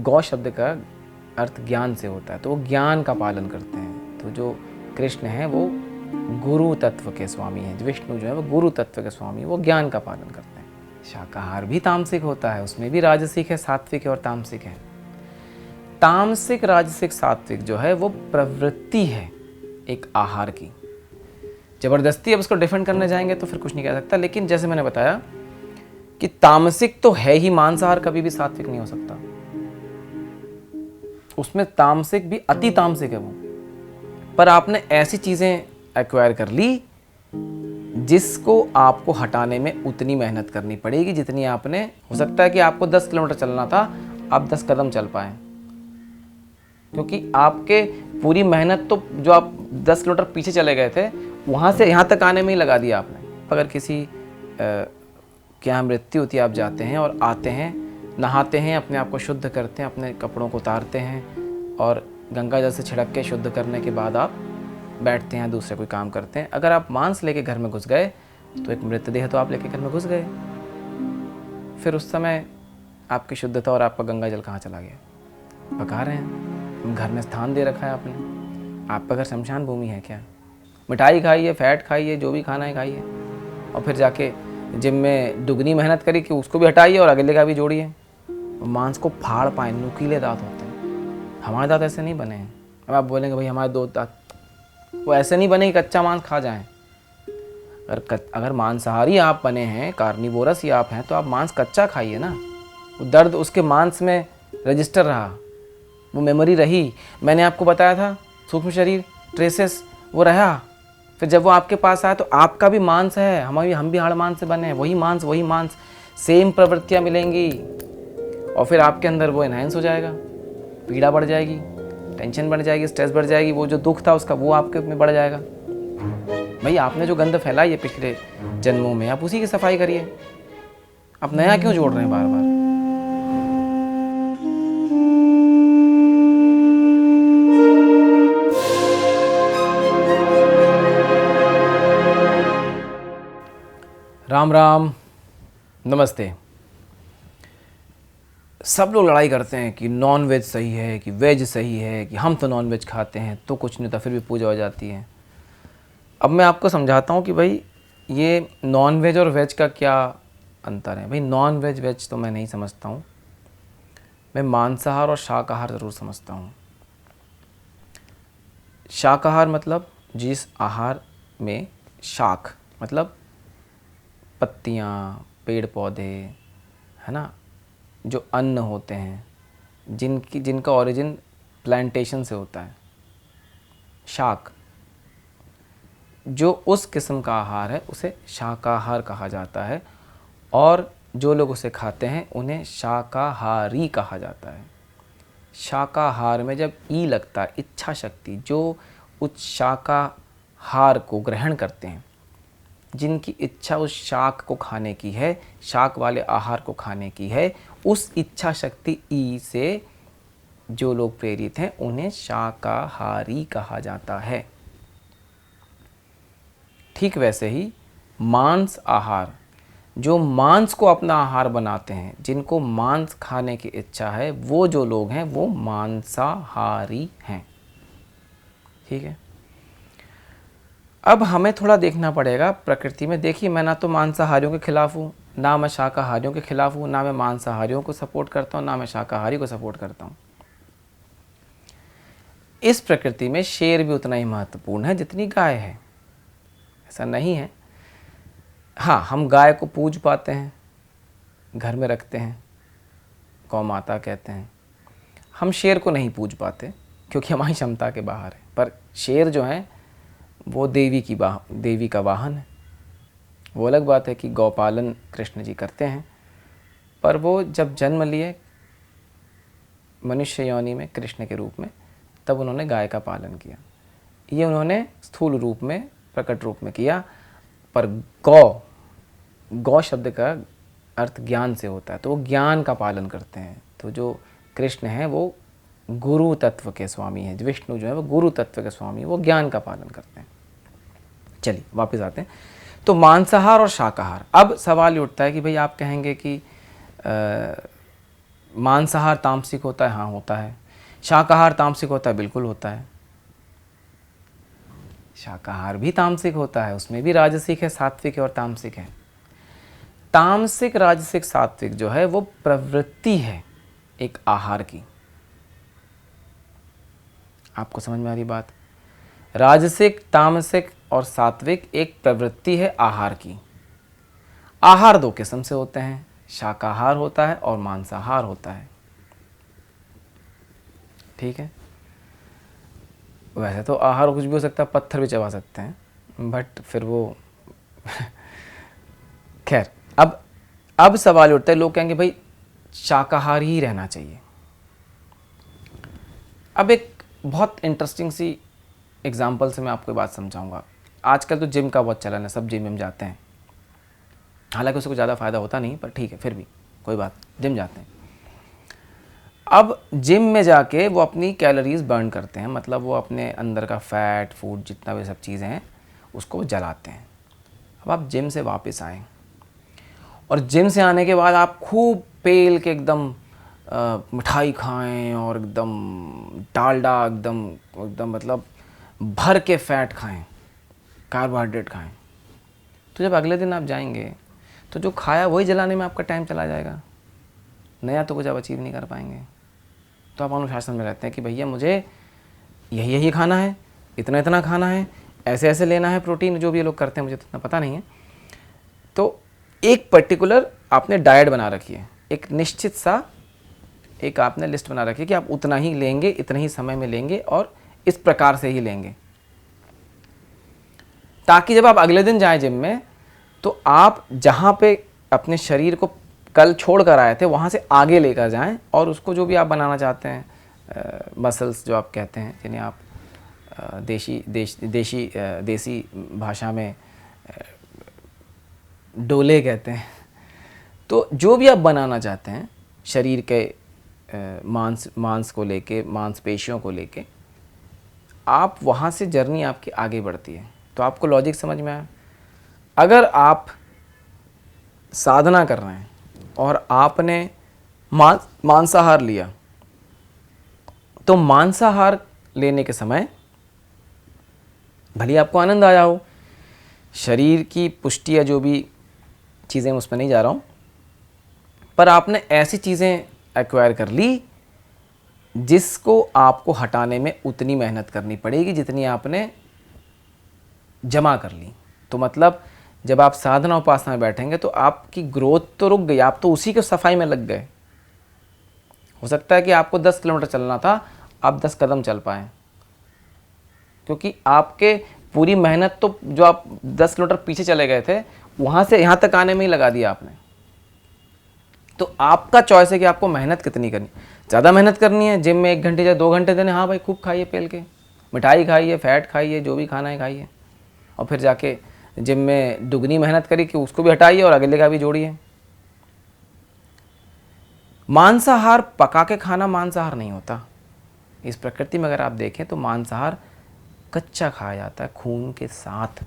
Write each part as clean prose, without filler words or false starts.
गौ शब्द का अर्थ ज्ञान से होता है, तो वो ज्ञान का पालन करते हैं। तो जो कृष्ण हैं वो गुरु तत्व के स्वामी हैं, विष्णु जो है वो गुरु तत्व के स्वामी हैं, वो ज्ञान का पालन करते हैं। शाकाहार भी तामसिक होता है, उसमें भी राजसिक है, सात्विक है और तामसिक है। तामसिक, राजसिक, सात्विक जो है वो प्रवृत्ति है एक आहार की। जबरदस्ती अब उसको डिफेंड करने जाएंगे तो फिर कुछ नहीं कह सकता, लेकिन जैसे मैंने बताया कि तामसिक तो है ही, मांसाहार कभी भी सात्विक नहीं हो सकता। उसमें तामसिक भी अति तामसिक है वो। पर आपने ऐसी चीजें एक्वायर कर ली जिसको आपको हटाने में उतनी मेहनत करनी पड़ेगी जितनी आपने, हो सकता है कि आपको 10 किलोमीटर चलना था, आप 10 कदम चल पाए, क्योंकि आपके पूरी मेहनत तो जो आप 10 किलोमीटर पीछे चले गए थे वहां से यहां तक आने में ही लगा दिया आपने। अगर किसी क्या मृत्यु होती है, आप जाते हैं और आते हैं, नहाते हैं, अपने आप को शुद्ध करते हैं, अपने कपड़ों को उतारते हैं और गंगा जल से छिड़क के शुद्ध करने के बाद आप बैठते हैं, दूसरे कोई काम करते हैं। अगर आप मांस लेके घर में घुस गए तो एक मृतदेह तो आप लेके घर में घुस गए, फिर उस समय आपकी शुद्धता और आपका गंगा जल कहाँ चला गया? पका रहे हैं, घर में स्थान दे रखा है आपने। आपका घर शमशान भूमि है क्या? मिठाई खाइए, फैट खाइए, जो भी खाना है खाइए, और फिर जाके जिम में दुगनी मेहनत करी कि उसको भी हटाइए और अगले का भी जोड़िए। मांस को फाड़ पाए, नुकीले दांत होते हैं। हमारे दांत ऐसे नहीं बने हैं। अब आप बोलेंगे भाई हमारे 2 दांत, वो ऐसे नहीं बने कि कच्चा मांस खा जाएं। अगर मांसाहारी आप बने हैं, कार्निवोरस ही आप हैं, तो आप मांस कच्चा खाइए ना। वो दर्द उसके मांस में रजिस्टर रहा, वो मेमोरी रही। मैंने आपको बताया था सूक्ष्म शरीर ट्रेसेस, वो रहा। फिर जब वो आपके पास आया तो आपका भी मांस है, हम भी हाड़ मांस से बने हैं, वही मांस, सेम प्रवृत्तियाँ मिलेंगी। और फिर आपके अंदर वो एनहांस हो जाएगा, पीड़ा बढ़ जाएगी, टेंशन बढ़ जाएगी, स्ट्रेस बढ़ जाएगी, वो जो दुख था उसका वो आपके में बढ़ जाएगा। भाई आपने जो गंध फैलाई है पिछले जन्मों में, आप उसी की सफाई करिए। आप नया क्यों जोड़ रहे हैं बार बार? राम राम, नमस्ते। सब लोग लड़ाई करते हैं कि नॉन वेज सही है कि वेज सही है, कि हम तो नॉन वेज खाते हैं तो कुछ नहीं होता, फिर भी पूजा हो जाती है। अब मैं आपको समझाता हूँ कि भाई ये नॉन वेज और वेज का क्या अंतर है। भाई नॉन वेज वेज तो मैं नहीं समझता हूँ, मैं मांसाहार और शाकाहार ज़रूर समझता हूँ। शाकाहार मतलब जिस आहार में शाक मतलब पत्तियाँ, पेड़ पौधे, है ना, जो अन्न होते हैं, जिनका ओरिजिन प्लांटेशन से होता है, शाक, जो उस किस्म का आहार है उसे शाकाहार कहा जाता है। और जो लोग उसे खाते हैं उन्हें शाकाहारी कहा जाता है। शाकाहार में जब ई लगता है, इच्छा शक्ति, जो उस शाकाहार को ग्रहण करते हैं, जिनकी इच्छा उस शाक को खाने की है, शाक वाले आहार को खाने की है, उस इच्छा शक्ति ई से जो लोग प्रेरित हैं उन्हें शाकाहारी कहा जाता है। ठीक वैसे ही मांस आहार, जो मांस को अपना आहार बनाते हैं, जिनको मांस खाने की इच्छा है, वो जो लोग हैं वो मांसाहारी हैं। ठीक है। अब हमें थोड़ा देखना पड़ेगा प्रकृति में। देखिए, मैं ना तो मांसाहारियों के खिलाफ हूँ, ना मैं शाकाहारियों के खिलाफ हूँ, ना मैं मांसाहारियों को सपोर्ट करता हूँ, ना मैं शाकाहारी को सपोर्ट करता हूँ। इस प्रकृति में शेर भी उतना ही महत्वपूर्ण है जितनी गाय है, ऐसा नहीं है। हाँ, हम गाय को पूज पाते हैं, घर में रखते हैं, गौ माता कहते हैं। हम शेर को नहीं पूज पाते क्योंकि हमारी क्षमता के बाहर है। पर शेर जो है वो देवी का वाहन है। वो अलग बात है कि गौपालन कृष्ण जी करते हैं, पर वो जब जन्म लिए मनुष्य योनि में कृष्ण के रूप में, तब उन्होंने गाय का पालन किया। ये उन्होंने स्थूल रूप में, प्रकट रूप में किया। पर गौ शब्द का अर्थ ज्ञान से होता है, तो वो ज्ञान का पालन करते हैं। तो जो कृष्ण हैं वो गुरु तत्व के स्वामी हैं, विष्णु जो है वो गुरु तत्व के स्वामी हैं, वो ज्ञान का पालन करते हैं। चलिए वापस आते हैं। तो मांसाहार और शाकाहार। अब सवाल ये उठता है कि भाई आप कहेंगे कि मांसाहार तामसिक होता है? हाँ होता है। शाकाहार तामसिक होता है? बिल्कुल होता है। शाकाहार भी तामसिक होता है, उसमें भी राजसिक है, सात्विक है और तामसिक है। तामसिक, राजसिक, सात्विक जो है वो प्रवृत्ति है एक आहार की। आपको समझ में आ रही बात? राजसिक, तामसिक और सात्विक एक प्रवृत्ति है आहार की। आहार दो किस्म से होते हैं, शाकाहार होता है और मांसाहार होता है। ठीक है। वैसे तो आहार कुछ भी हो सकता है, पत्थर भी चबा सकते हैं, बट फिर वो खैर। अब सवाल उठता है, लोग कहेंगे भाई शाकाहारी ही रहना चाहिए। अब एक बहुत इंटरेस्टिंग सी एग्जांपल से मैं आपको बात समझाऊंगा। आजकल तो जिम का बहुत चलन है, सब जिम में जाते हैं, हालांकि उससे कुछ ज़्यादा फ़ायदा होता नहीं, पर ठीक है, फिर भी कोई बात, जिम जाते हैं। अब जिम में जाके वो अपनी कैलोरीज बर्न करते हैं, मतलब वो अपने अंदर का फैट, फूड, जितना भी सब चीज़ें हैं उसको जलाते हैं। अब आप जिम से वापस आएँ और जिम से आने के बाद आप खूब पेल के एकदम मिठाई खाएं और एकदम डालडा, एकदम एकदम मतलब भर के फैट खाएं, कार्बोहाइड्रेट खाएं, तो जब अगले दिन आप जाएंगे तो जो खाया वही जलाने में आपका टाइम चला जाएगा, नया तो कुछ आप अचीव नहीं कर पाएंगे। तो आप अनुशासन में रहते हैं कि भैया मुझे यही यही खाना है, इतना इतना खाना है, ऐसे ऐसे लेना है प्रोटीन, जो भी ये लोग करते हैं मुझे तो इतना पता नहीं है। तो एक पर्टिकुलर आपने डाइट बना रखी है, एक निश्चित सा एक आपने लिस्ट बना रखी है कि आप उतना ही लेंगे, इतने ही समय में लेंगे और इस प्रकार से ही लेंगे, ताकि जब आप अगले दिन जाएं जिम में तो आप जहाँ पे अपने शरीर को कल छोड़ कर आए थे वहाँ से आगे लेकर जाएं और उसको जो भी आप बनाना चाहते हैं, मसल्स जो आप कहते हैं, जिन्हें आप देसी भाषा में डोले कहते हैं, तो जो भी आप बनाना चाहते हैं शरीर के मांस को लेके, मांसपेशियों को लेके, आप वहाँ से जर्नी आपकी आगे बढ़ती है। तो आपको लॉजिक समझ में आया? अगर आप साधना कर रहे हैं और आपने मांसाहार लिया, तो मांसाहार लेने के समय भले आपको आनंद आया हो, शरीर की पुष्टि या जो भी चीज़ें, उस पर नहीं जा रहा हूँ, पर आपने ऐसी चीज़ें एक्वायर कर ली जिसको आपको हटाने में उतनी मेहनत करनी पड़ेगी जितनी आपने जमा कर ली। तो मतलब जब आप साधना उपासना में बैठेंगे तो आपकी ग्रोथ तो रुक गई, आप तो उसी के सफाई में लग गए। हो सकता है कि आपको 10 किलोमीटर चलना था, आप 10 कदम चल पाए, क्योंकि आपके पूरी मेहनत तो जो आप 10 किलोमीटर पीछे चले गए थे वहाँ से यहाँ तक आने में ही लगा दिया आपने। तो आपका चॉइस है कि आपको मेहनत कितनी करनी। ज़्यादा मेहनत करनी है, जिम में 1 घंटे या 2 घंटे देने, हाँ भाई खूब खाइए, पेल के मिठाई खाइए, फैट खाइए, जो भी खाना है खाइए, और फिर जाके जिम में दुगनी मेहनत करिए कि उसको भी हटाइए और अगले का भी जोड़िए। मांसाहार पका के खाना मांसाहार नहीं होता। इस प्रकृति में अगर आप देखें तो मांसाहार कच्चा खाया जाता है खून के साथ।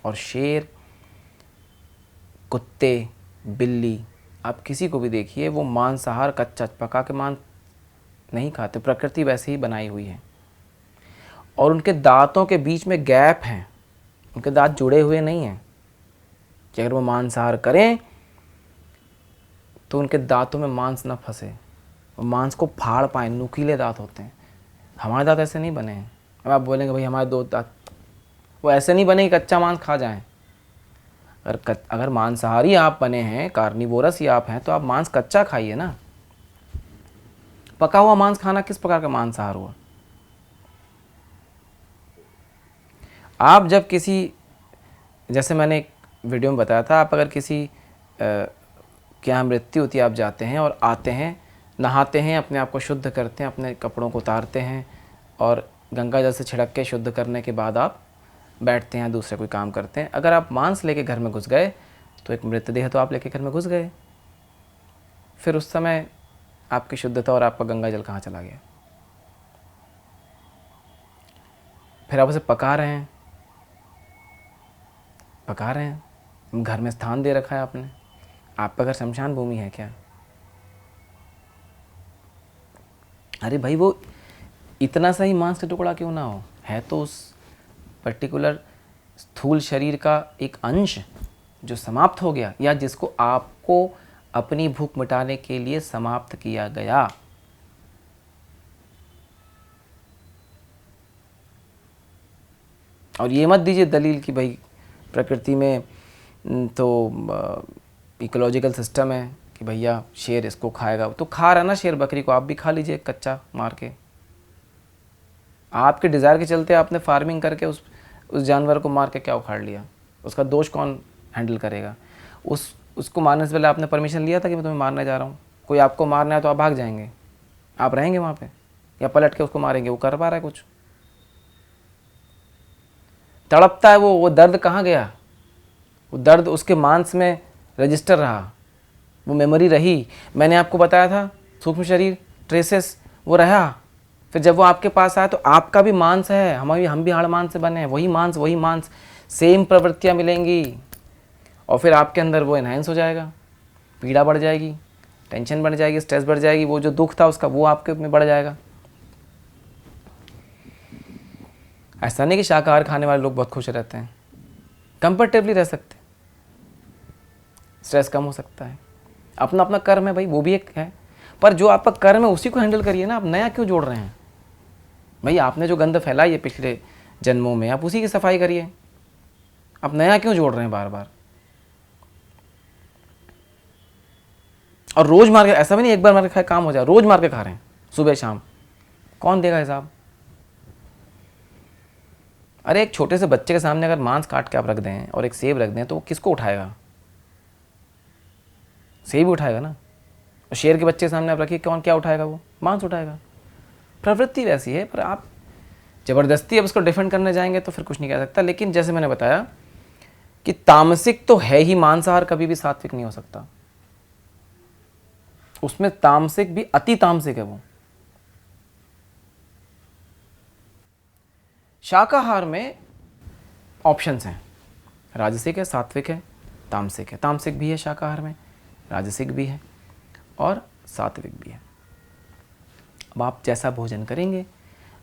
और शेर, कुत्ते, बिल्ली, आप किसी को भी देखिए वो मांसाहार कच्चा पका के मांस नहीं खाते, प्रकृति वैसे ही बनाई हुई है। और उनके दांतों के बीच में गैप हैं, उनके दांत जुड़े हुए नहीं हैं कि अगर वो मांसाहार करें तो उनके दांतों में मांस ना फंसे, वो मांस को फाड़ पाएँ। नुकीले दांत होते हैं, हमारे दांत ऐसे नहीं बने हैं। अब आप बोलेंगे भाई हमारे 2 दांत, वो ऐसे नहीं बने कि कच्चा मांस खा जाएं। अगर मांसाहारी आप बने हैं, कार्निवोरस ही आप हैं, तो आप मांस कच्चा खाइए ना। पका हुआ मांस खाना किस प्रकार का मांसाहार हुआ? आप जब किसी, जैसे मैंने एक वीडियो में बताया था, आप अगर किसी क्या मृत्यु होती है, आप जाते हैं और आते हैं, नहाते हैं, अपने आप को शुद्ध करते हैं, अपने कपड़ों को उतारते हैं और गंगा जल से छिड़क के शुद्ध करने के बाद आप बैठते हैं, दूसरे कोई काम करते हैं। अगर आप मांस लेके घर में घुस गए तो एक मृतदेह तो आप लेके घर में घुस गए, फिर उस समय आपकी शुद्धता और आपका गंगा जल कहाँ चला गया? फिर आप उसे पका रहे हैं, घर में स्थान दे रखा है आपने। आपका घर शमशान भूमि है क्या? अरे भाई वो इतना सा ही मांस का टुकड़ा क्यों ना हो, है तो उस पर्टिकुलर स्थूल शरीर का एक अंश जो समाप्त हो गया, या जिसको आपको अपनी भूख मिटाने के लिए समाप्त किया गया। और ये मत दीजिए दलील कि भाई प्रकृति में तो इकोलॉजिकल सिस्टम है कि भैया शेर इसको खाएगा, तो खा रहा ना शेर बकरी को, आप भी खा लीजिए कच्चा मार के। आपके डिज़ायर के चलते आपने फार्मिंग करके उस जानवर को मार के क्या उखाड़ लिया, उसका दोष कौन हैंडल करेगा? उसको मारने से पहले आपने परमिशन लिया था कि मैं तुम्हें मारने जा रहा हूँ? कोई आपको मारना है तो आप भाग जाएंगे, आप रहेंगे वहाँ पे, या पलट के उसको मारेंगे? वो कर पा रहा है कुछ? तड़पता है वो दर्द कहाँ गया? वो दर्द उसके मांस में रजिस्टर रहा, वो मेमोरी रही। मैंने आपको बताया था सूक्ष्म शरीर ट्रेसेस, वो रहा। फिर जब वो आपके पास आया तो आपका भी मांस है, हम भी हाड़ मांस से बने हैं, वही मांस सेम प्रवृत्तियाँ मिलेंगी, और फिर आपके अंदर वो एनहांस हो जाएगा, पीड़ा बढ़ जाएगी, टेंशन बढ़ जाएगी, स्ट्रेस बढ़ जाएगी, वो जो दुख था उसका वो आपके में बढ़ जाएगा। ऐसा नहीं कि शाकाहार खाने वाले लोग बहुत खुश रहते हैं, कंफर्टेबली रह सकते, स्ट्रेस कम हो सकता है। अपना अपना कर्म है भाई, वो भी एक है, पर जो आपका कर्म है उसी को हैंडल करिए ना। आप नया क्यों जोड़ रहे हैं भाई? आपने जो गंद फैलाई है पिछले जन्मों में, आप उसी की सफाई करिए। आप नया क्यों जोड़ रहे हैं बार बार? और रोज मार के, ऐसा भी नहीं एक बार मार के खाए काम हो जाए, रोज मार के खा रहे हैं सुबह शाम, कौन देगा हिसाब? अरे एक छोटे से बच्चे के सामने अगर मांस काट के आप रख दें और एक सेब रख दें तो वो किसको उठाएगा? सेब ही उठाएगा ना। और शेर के बच्चे के सामने आप रखिए, कौन क्या उठाएगा? वो मांस उठाएगा। प्रवृत्ति वैसी है, पर आप ज़बरदस्ती अब उसको डिफेंड करने जाएंगे तो फिर कुछ नहीं कह सकता। लेकिन जैसे मैंने बताया कि तामसिक तो है ही, मांसाहार कभी भी सात्विक नहीं हो सकता, उसमें तामसिक भी अति तामसिक है वो। शाकाहार में ऑप्शंस हैं, राजसिक है, सात्विक है, तामसिक है। तामसिक भी है शाकाहार में, राजसिक भी है और सात्विक भी है। अब आप जैसा भोजन करेंगे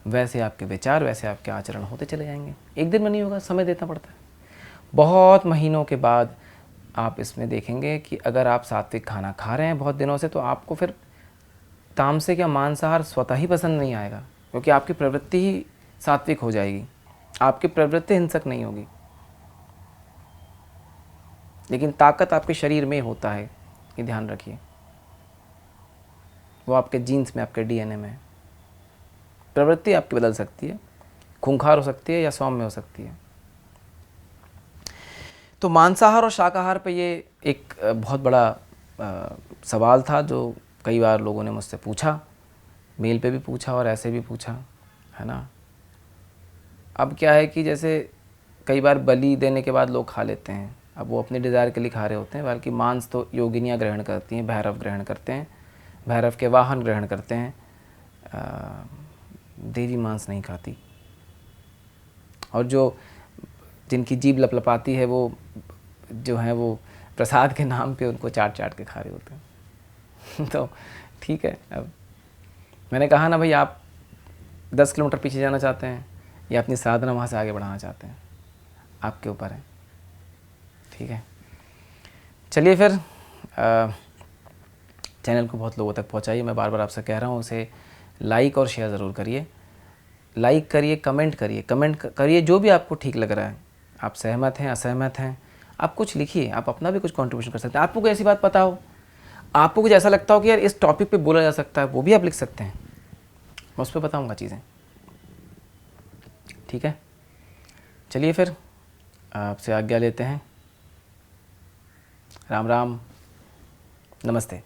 वैसे आपके विचार, वैसे आपके आचरण होते चले जाएंगे। एक दिन में नहीं होगा, समय देना पड़ता है। बहुत महीनों के बाद आप इसमें देखेंगे कि अगर आप सात्विक खाना खा रहे हैं बहुत दिनों से, तो आपको फिर तामसिक या मांसाहार स्वतः ही पसंद नहीं आएगा, क्योंकि आपकी प्रवृत्ति ही सात्विक हो जाएगी, आपकी प्रवृत्ति हिंसक नहीं होगी। लेकिन ताकत आपके शरीर में होता है, ये ध्यान रखिए। वो आपके जीन्स में, आपके डीएनए में है। प्रवृत्ति आपकी बदल सकती है, खूंखार हो सकती है या सौम्य हो सकती है। तो मांसाहार और शाकाहार पे ये एक बहुत बड़ा सवाल था जो कई बार लोगों ने मुझसे पूछा, मेल पे भी पूछा और ऐसे भी पूछा, है ना। अब क्या है कि जैसे कई बार बलि देने के बाद लोग खा लेते हैं, अब वो अपने डिज़ायर के लिए खा रहे होते हैं, बल्कि मांस तो योगिनियाँ ग्रहण करती हैं, भैरव ग्रहण करते हैं, भैरव के वाहन ग्रहण करते हैं, देवी मांस नहीं खाती। और जो जिनकी जीभ लपलपाती है वो जो है वो प्रसाद के नाम पे उनको चाट चाट के खा रहे होते हैं। तो ठीक है, अब मैंने कहा ना भाई, आप 10 किलोमीटर पीछे जाना चाहते हैं या अपनी साधना वहाँ से आगे बढ़ाना चाहते हैं, आपके ऊपर है। ठीक है, चलिए फिर चैनल को बहुत लोगों तक पहुँचाइए। मैं बार बार आपसे कह रहा हूँ, उसे लाइक और शेयर ज़रूर करिए। लाइक करिए, कमेंट करिए जो भी आपको ठीक लग रहा है। आप सहमत हैं, असहमत हैं, आप कुछ लिखिए, आप अपना भी कुछ कंट्रीब्यूशन कर सकते हैं। आपको कोई ऐसी बात पता हो, आपको कुछ ऐसा लगता हो कि यार इस टॉपिक पे बोला जा सकता है, वो भी आप लिख सकते हैं, मैं उस पर बताऊँगा चीज़ें। ठीक है, चलिए फिर आपसे आज्ञा लेते हैं। राम राम, नमस्ते।